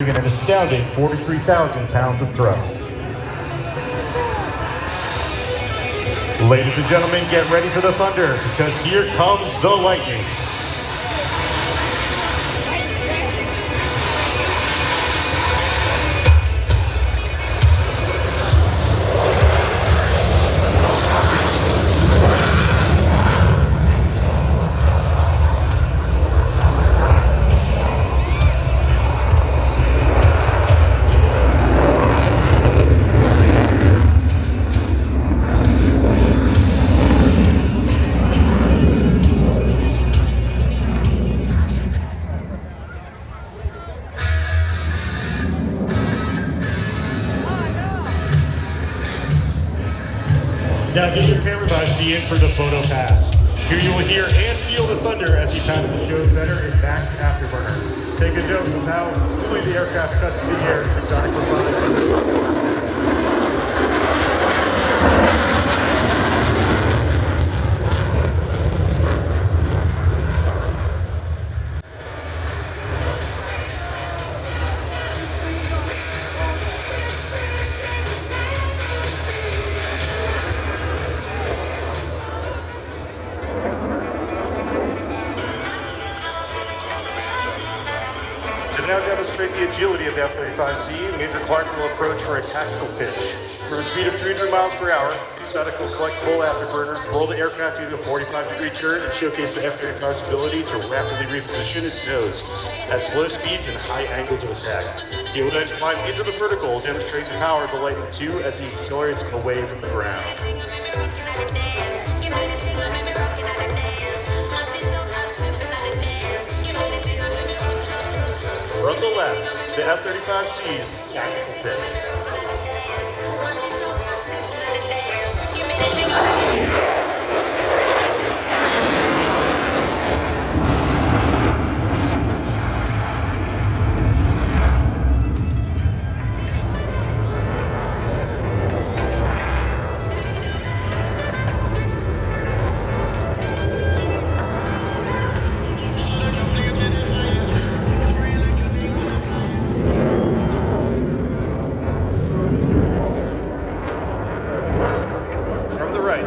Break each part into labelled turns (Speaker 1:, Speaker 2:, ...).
Speaker 1: An astounding 43,000 pounds of thrust. Ladies and gentlemen, get ready for the thunder, because here comes the lightning. Now get your cameras in for the photo pass. Here you will hear and feel the thunder as you pass the show center in Max Afterburner. Take a note of how slowly the aircraft cuts through the air as exotic propulsion. To now demonstrate the agility of the F-35C, Major Clark will approach for a tactical pitch. From a speed of 300 miles per hour, Exotic will select full afterburner, roll the aircraft into a 45-degree turn, and showcase the F-35's ability to rapidly reposition its nose at slow speeds and high angles of attack. He will then climb into the vertical, demonstrating the power of the Lightning II as he accelerates away from the ground. From the left, the F-35C's tactical pitch.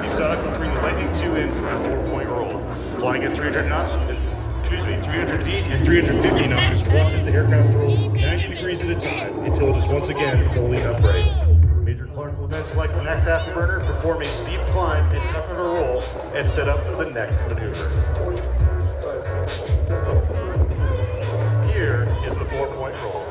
Speaker 1: Exotic will bring the Lightning II in for a 4-point roll. Flying at 300 feet and 350 knots, watches the aircraft rolls 90 degrees at a time until it is once again fully upright. Major Clark will then select the Max Afterburner, perform a steep climb and toughen a roll, and set up for the next maneuver. Here is the 4-point roll.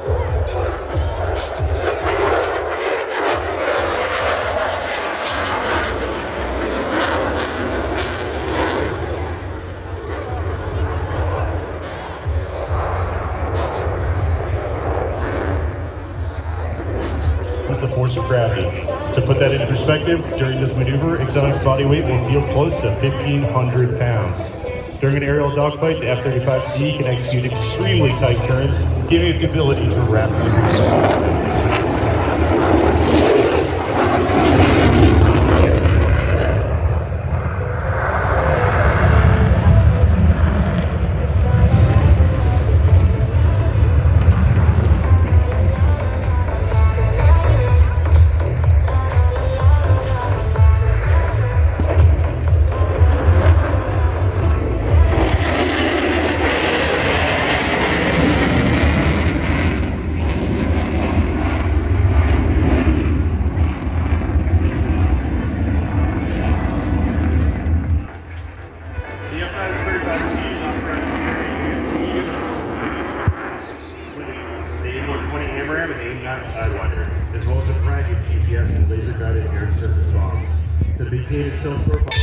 Speaker 1: The force of gravity. To put that into perspective, during this maneuver, Exotic's body weight will feel close to 1,500 pounds. During an aerial dogfight, the F-35C can execute extremely tight turns, giving it the ability to rapidly reposition its nose. Sidewinder, as well as a variety of GPS and laser-guided air surface bombs. To maintain its self-profile.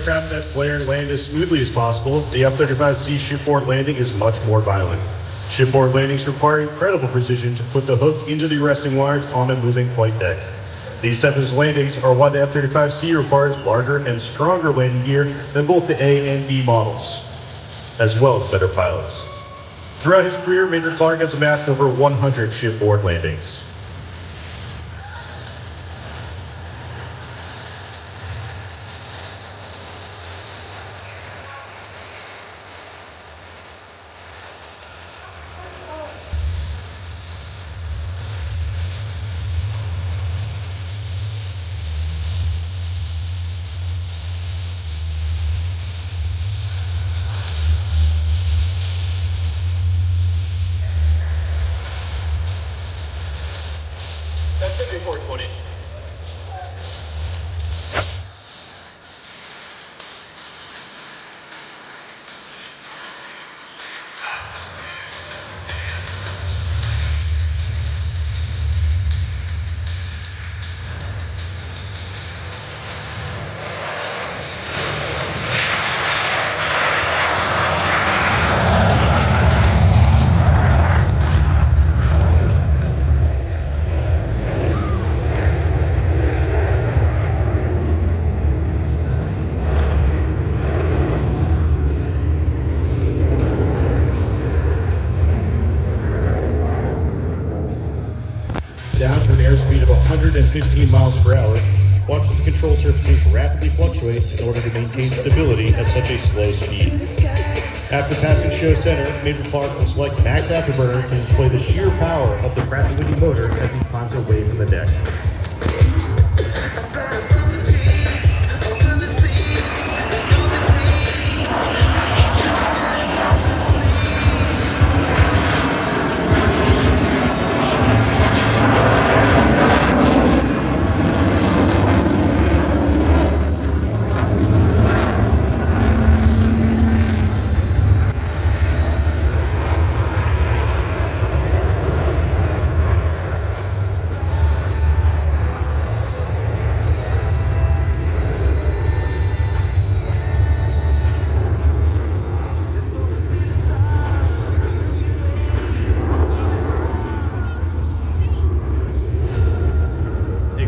Speaker 1: aircraft that flare and land as smoothly as possible, the F-35C shipboard landing is much more violent. Shipboard landings require incredible precision to put the hook into the arresting wires on a moving flight deck. These types of landings are why the F-35C requires larger and stronger landing gear than both the A and B models, as well as better pilots. Throughout his career, Major Clark has amassed over 100 shipboard landings.
Speaker 2: That's 5420.
Speaker 1: Down to an airspeed of 115 miles per hour, watch as the control surfaces rapidly fluctuate in order to maintain stability at such a slow speed. After passing show center, Major Clark will select max afterburner to display the sheer power of the Pratt & Whitney motor as he climbs away from the deck.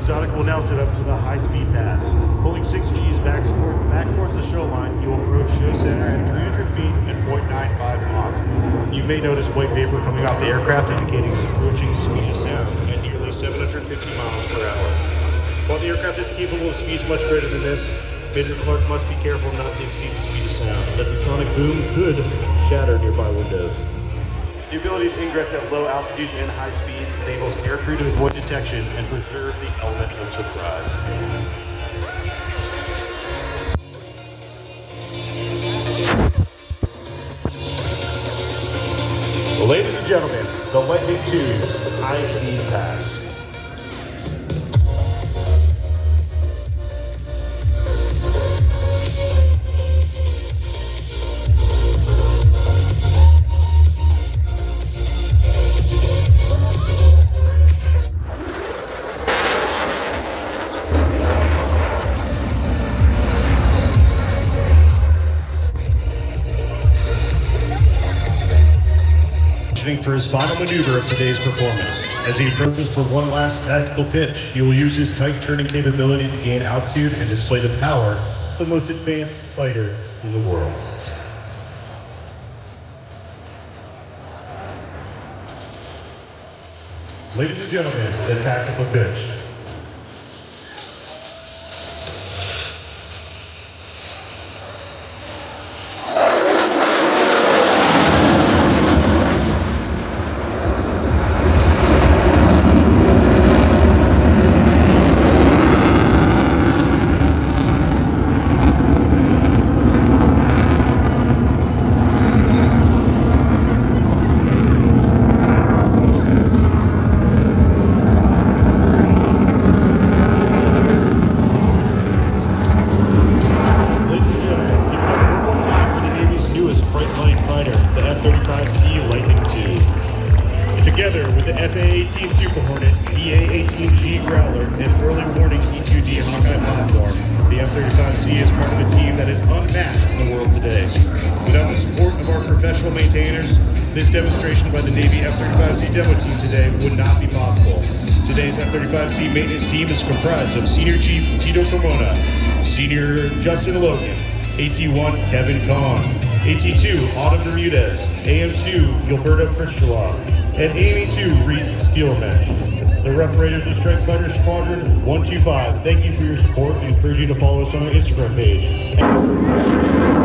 Speaker 1: Exotic will now set up for the high-speed pass. Pulling 6 Gs back towards the show line, he will approach show center at 300 feet at 0.95 Mach. You may notice white vapor coming off the aircraft indicating it's approaching speed of sound at nearly 750 miles per hour. While the aircraft is capable of speeds much greater than this, Major Clark must be careful not to exceed the speed of sound, as the sonic boom could shatter nearby windows. The ability to ingress at low altitudes and high speeds enables aircrew to avoid detection and preserve the element of surprise. Ladies and gentlemen, the Lightning II's high-speed pass. For his final maneuver of today's performance. As he approaches for one last tactical pitch, he will use his tight turning capability to gain altitude and display the power of the most advanced fighter in the world. Ladies and gentlemen, the tactical pitch. Together with the FA-18 Super Hornet, EA-18G Growler, and early warning E-2D Hawkeye platform, The F-35C is part of a team that is unmatched in the world today. Without the support of our professional maintainers, this demonstration by the Navy F-35C demo team today would not be possible. Today's F-35C maintenance team is comprised of Senior Chief Tito Cremona, Senior Justin Logan, AT-1 Kevin Kahn, AT-2 Autumn Bermudez, AM-2 Gilberto Cristula, and AME-2 Reese Steelmesh. The Rough Raiders of Strike Fighter Squadron 125, thank you for your support and encourage you to follow us on our Instagram page.